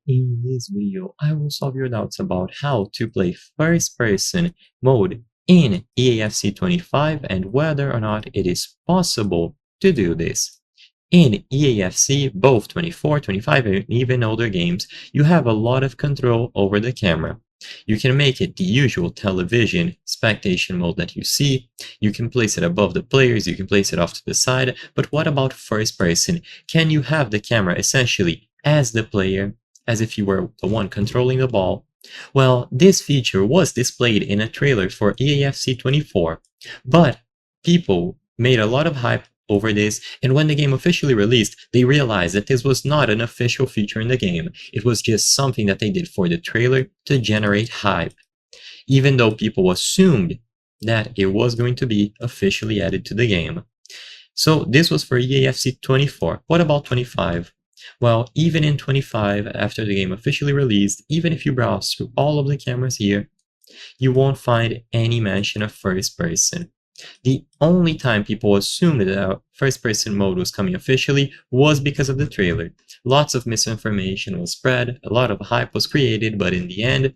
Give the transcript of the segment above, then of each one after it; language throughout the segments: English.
In this video, I will solve your doubts about how to play first-person mode in EAFC 25 and whether or not it is possible to do this. In EAFC, both 24, 25, and even older games, you have a lot of control over the camera. You can make it the usual television spectation mode that you see. You can place it above the players, you can place it off to the side, but what about first person? Can you have the camera essentially as the player, as if you were the one controlling the ball? Well, this feature was displayed in a trailer for EAFC 24, but people made a lot of hype over this, and when the game officially released, they realized that this was not an official feature in the game. It was just something that they did for the trailer to generate hype, even though people assumed that it was going to be officially added to the game. So this was for EAFC 24. What about 25? Well, even in 25, after the game officially released, even if you browse through all of the cameras here, you won't find any mention of first person. The only time people assumed that first person mode was coming officially was because of the trailer. Lots of misinformation was spread, a lot of hype was created, but in the end,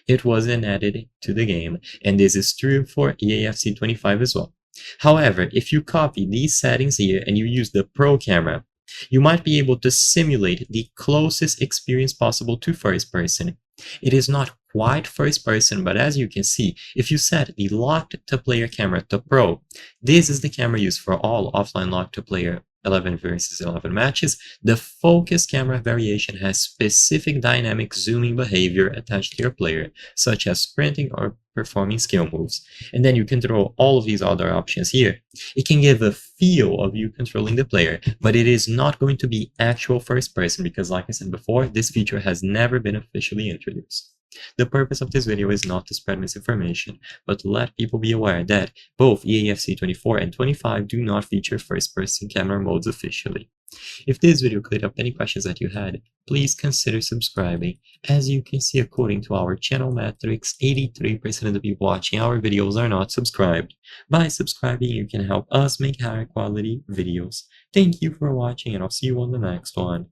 it wasn't added to the game, and this is true for EAFC 25 as well. However, if you copy these settings here and you use the Pro camera, you might be able to simulate the closest experience possible to first person. It is not quite first person, but as you can see, if you set the locked to player camera to Pro, this is the camera used for all offline locked to player 11 versus 11 matches. The focus camera variation has specific dynamic zooming behavior attached to your player, such as sprinting or performing skill moves. And then you control all of these other options here. It can give a feel of you controlling the player, but it is not going to be actual first person because, like I said before, this feature has never been officially introduced. The purpose of this video is not to spread misinformation, but to let people be aware that both EAFC 24 and 25 do not feature first-person camera modes officially. If this video cleared up any questions that you had, please consider subscribing. As you can see, according to our channel metrics, 83% of the people watching our videos are not subscribed. By subscribing, you can help us make higher quality videos. Thank you for watching, and I'll see you on the next one.